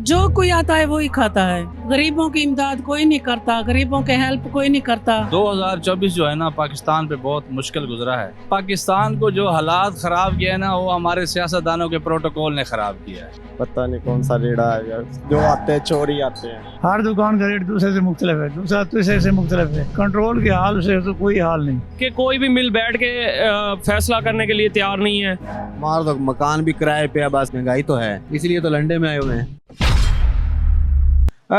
जो कोई आता है वही खाता है। गरीबों की इमदाद कोई नहीं करता, गरीबों के हेल्प कोई नहीं करता। 2024 जो है ना पाकिस्तान पे बहुत मुश्किल गुजरा है। पाकिस्तान को जो हालात खराब किया है ना वो हमारे सियासतदानों के प्रोटोकॉल ने खराब किया है। पता नहीं कौन सा रेड़ा है यार, जो आते हैं चोरी आते हैं। हर दुकान का रेट दूसरे से मुख्तलिफ है, दूसरा तीसरे से मुख्तलिफ है। कंट्रोल के हाल से तो कोई हाल नहीं कि कोई भी मिल बैठ के फैसला करने के लिए तैयार नहीं है। हमारा तो मकान भी किराए पे है, बस महंगाई तो है, इसलिए तो लंडे में आए हुए हैं।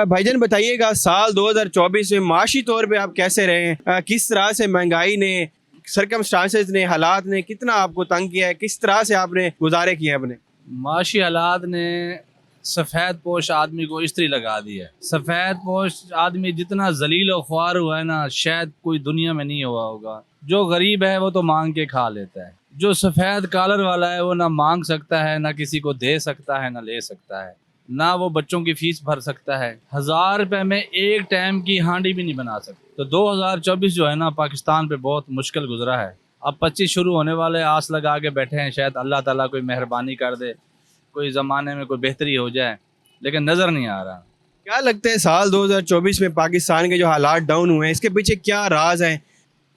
भाईजान बताइएगा, साल 2024 में माशी तौर पे आप कैसे रहे? किस तरह से महंगाई ने, सर्कमस्टांसेस ने, हालात ने कितना आपको तंग किया है? किस तरह से आपने गुजारे किए अपने? माशी हालात ने सफ़ेद पोश आदमी को इस्त्री लगा दी है। सफ़ेद पोश आदमी जितना जलील और ख्वार हुआ है ना, शायद कोई दुनिया में नहीं हुआ होगा। जो गरीब है वो तो मांग के खा लेता है, जो सफ़ेद कॉलर वाला है वो ना मांग सकता है, ना किसी को दे सकता है, ना ले सकता है, ना वो बच्चों की फीस भर सकता है। 1000 रुपये में एक टाइम की हांडी भी नहीं बना सकते। तो 2024 जो है ना पाकिस्तान पे बहुत मुश्किल गुजरा है। अब 25 शुरू होने वाले, आस लगा के बैठे हैं, शायद अल्लाह ताला कोई मेहरबानी कर दे, कोई ज़माने में कोई बेहतरी हो जाए, लेकिन नज़र नहीं आ रहा। क्या लगता है साल 2024 में पाकिस्तान के जो हालात डाउन हुए हैं, इसके पीछे क्या राज है?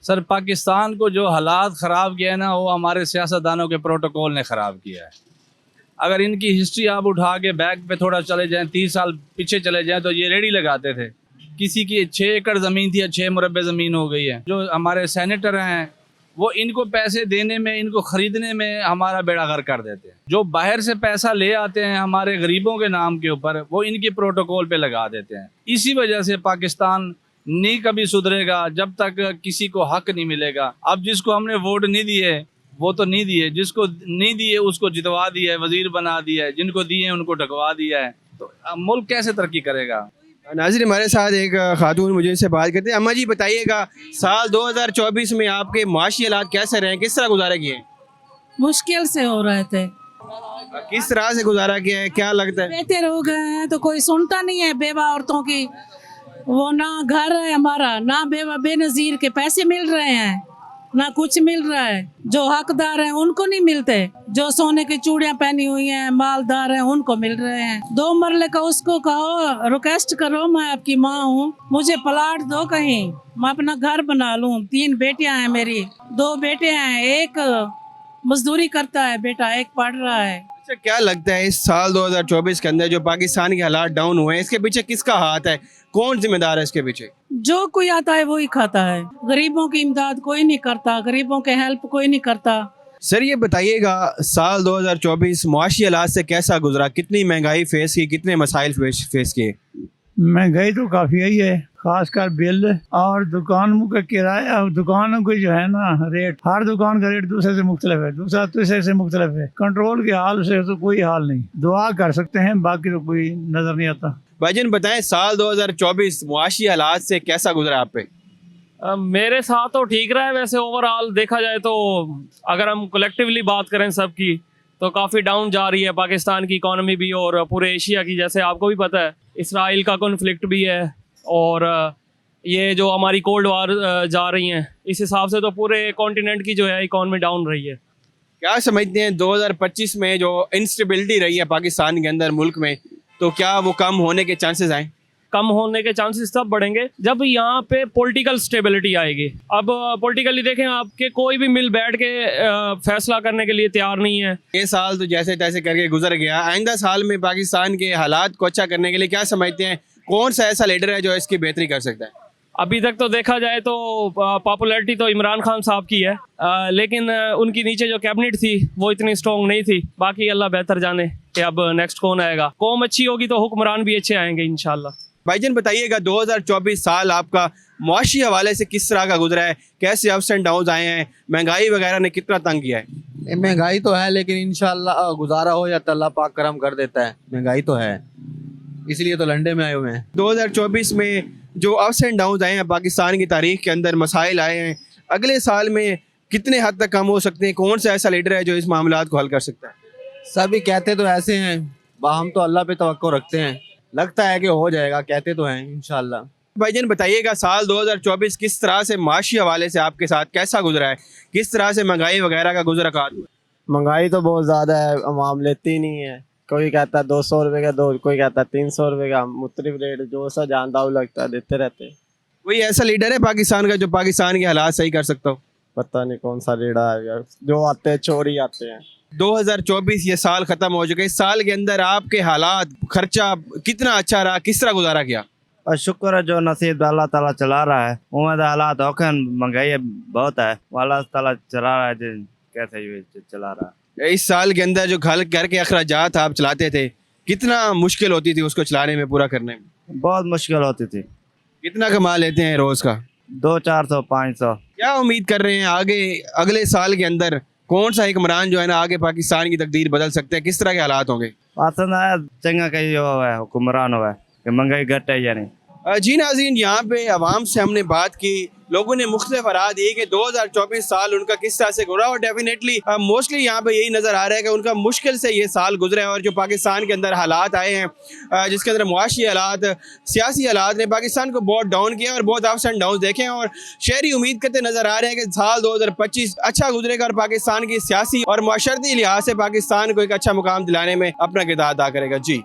सर, पाकिस्तान को जो हालात ख़राब किया है ना वो हमारे सियासतदानों के प्रोटोकॉल ने ख़राब किया है। अगर इनकी हिस्ट्री आप उठा के बैक पे थोड़ा चले जाएं, 30 साल पीछे चले जाएं, तो ये रेडी लगाते थे। किसी की 6 एकड़ ज़मीन थी, 6 मुरब्बे ज़मीन हो गई है। जो हमारे सेनेटर हैं वो इनको पैसे देने में, इनको ख़रीदने में हमारा बेड़ा गर्क कर देते हैं। जो बाहर से पैसा ले आते हैं हमारे गरीबों के नाम के ऊपर, वो इनकी प्रोटोकॉल पे लगा देते हैं। इसी वजह से पाकिस्तान नहीं कभी सुधरेगा जब तक किसी को हक नहीं मिलेगा। अब जिसको हमने वोट नहीं दिए वो तो नहीं दिए, जिसको नहीं दिए उसको जितवा दिया है, वजीर बना दिया है, जिनको दिए उनको ढकवा दिया है। तो मुल्क कैसे तरक्की करेगा? नाज़रीन, हमारे साथ एक खातून मुझे से बात करते हैं। अम्मा जी बताइएगा, साल 2024 में आपके माशी हालात कैसे रहे, किस तरह गुजारा किए? मुश्किल से हो रहे थे। किस तरह से गुजारा किया है, क्या लगता है? बेहतर हो गए हैं तो कोई सुनता नहीं है बेवा औरतों की। वो ना घर है हमारा, ना बेवा बेनजीर के पैसे मिल रहे हैं, ना कुछ मिल रहा है। जो हकदार हैं उनको नहीं मिलते, जो सोने की चूड़ियां पहनी हुई हैं, मालदार हैं, उनको मिल रहे हैं। 2 मरले का उसको कहो, रिक्वेस्ट करो, मैं आपकी माँ हूँ, मुझे प्लाट दो कहीं, मैं अपना घर बना लूँ। 3 बेटियां हैं मेरी, 2 बेटे हैं, एक मजदूरी करता है बेटा, एक पढ़ रहा है। अच्छा, क्या लगता है इस साल 2024 के अंदर जो पाकिस्तान के हालात डाउन हुए हैं, इसके पीछे किसका हाथ है? कौन जिम्मेदार है इसके पीछे? जो कोई आता है वही खाता है। गरीबों की इमदाद कोई नहीं करता, गरीबों के हेल्प कोई नहीं करता। सर ये बताइएगा, साल 2024 मुआशी हालात से कैसा गुजरा? कितनी महंगाई फेस की, कितने मसाइल फेस किए? महंगाई तो काफ़ी ही है, खासकर बिल और दुकानों का किराया। दुकानों के जो है ना रेट, हर दुकान का रेट दूसरे से मुख्तलिफ है, दूसरा तीसरे से मुख्तलिफ है। कंट्रोल के हाल से तो कोई हाल नहीं। दुआ कर सकते हैं, बाकी तो कोई नज़र नहीं आता। भाईजान बताएं, साल 2024 मुआशी हालात से कैसा गुजरा आप पे? मेरे साथ तो ठीक रहा है। वैसे ओवरऑल देखा जाए तो अगर हम कलेक्टिवली बात करें सबकी, तो काफ़ी डाउन जा रही है पाकिस्तान की इकॉनमी भी और पूरे एशिया की। जैसे आपको भी पता है इसराइल का कॉन्फ्लिक्ट भी है और ये जो हमारी कोल्ड वार जा रही हैं, इस हिसाब से तो पूरे कॉन्टिनेंट की जो है इकॉनमी डाउन रही है। क्या समझते हैं 2025 में जो इंस्टेबिलिटी रही है पाकिस्तान के अंदर, मुल्क में, तो क्या वो कम होने के चांसेस आए? कम होने के चांसेस तब बढ़ेंगे जब यहाँ पे पॉलिटिकल स्टेबिलिटी आएगी। अब पॉलिटिकली देखें आप कि कोई भी मिल बैठ के फैसला करने के लिए तैयार नहीं है। ये साल तो जैसे तैसे करके गुजर गया। आइंदा साल में पाकिस्तान के हालात को अच्छा करने के लिए क्या समझते हैं, कौन सा ऐसा लीडर है जो इसकी बेहतरी कर सकता है? अभी तक तो देखा जाए तो पॉपुलैरिटी तो इमरान खान साहब की है, लेकिन उनकी नीचे जो कैबिनेट थी वो इतनी स्ट्रॉन्ग नहीं थी। बाकी अल्लाह बेहतर जाने कि अब नेक्स्ट कौन आएगा। कौम अच्छी होगी तो हुक्मरान भी अच्छे आएंगे इंशाल्लाह। भाईजान बताइएगा, 2024 साल आपका मुआशी हवाले से किस तरह का गुजरा है? कैसे अप्स एंड डाउन आए हैं? महंगाई वगैरह ने कितना तंग किया है? महंगाई तो है, लेकिन इंशाल्लाह गुजारा हो या तो अल्लाह पाक करम कर देता है। महंगाई तो है, इसलिए तो लंडे में आए हुए हैं। 2024 में जो अप्स एंड डाउन आए हैं पाकिस्तान की तारीख के अंदर, मसाइल आए हैं, अगले साल में कितने हद तक कम हो सकते हैं? कौन सा ऐसा लीडर है जो इस मामलात को हल कर सकता है? सभी कहते तो ऐसे हैं, हम तो अल्लाह पे तवक्को रखते हैं, लगता है कि हो जाएगा, कहते तो हैं इंशाल्लाह। भाईजान बताइएगा, साल 2024 किस तरह से माशी हवाले से आपके साथ कैसा गुजरा है? किस तरह से महंगाई वगैरह का गुजरा? महंगाई तो बहुत ज़्यादा है, अवाम लेती नहीं है, कोई कहता है 200 रुपये का दो, कोई कहता है 300 रुपये का, मुख्तलिफ रेट जो सा जानता हो लगता है देते रहते हैं। कोई ऐसा लीडर है पाकिस्तान का जो पाकिस्तान के हालात सही कर सकता हो? पता नहीं कौन सा रेड़ा है, जो आते हैं चोर ही आते हैं। 2024 ये साल खत्म हो चुका है, इस साल के अंदर आपके हालात, खर्चा कितना अच्छा रहा, किस तरह गुजारा किया? और शुक्र है जो नसीब अल्लाह ताला चला रहा है। उम्मीद हालात औखे, महंगाई बहुत है, अल्लाह ताला चला रहा है कैसे ये चला रहा है। इस साल के अंदर जो घर के अखराजात आप चलाते थे, कितना मुश्किल होती थी उसको चलाने में, पूरा करने में? बहुत मुश्किल होती थी। कितना कमा लेते हैं रोज का? 200-400 500। क्या उम्मीद कर रहे हैं आगे, अगले साल के अंदर कौन सा हुक्मरान जो है ना आगे पाकिस्तान की तकदीर बदल सकते हैं, किस तरह के हालात होंगे? पसंद आया चंगा कहीं हुआ है हुक्मरान हुआ है कि महंगाई घट है या नहीं। जी नाज़रीन, यहाँ पे आवाम से हमने बात की, लोगों ने मुख्तलिफ आराह दिए कि 2024 साल उनका किस तरह से गुजरा, और डेफिनेटली मोस्टली यहाँ पे यही नज़र आ रहा है कि उनका मुश्किल से ये साल गुजरा है। और जो पाकिस्तान के अंदर हालात आए हैं, जिसके अंदर मुआशी हालात, सियासी हालात ने पाकिस्तान को बहुत डाउन किया और बहुत अप्स एंड डाउन देखे हैं। और शहरी उम्मीद करते नज़र आ रहे हैं कि साल 2025 अच्छा गुजरेगा और पाकिस्तान की सियासी और माशरती लिहाज से पाकिस्तान को एक अच्छा मुकाम दिलाने में अपना किरदार अदा करेगा। जी।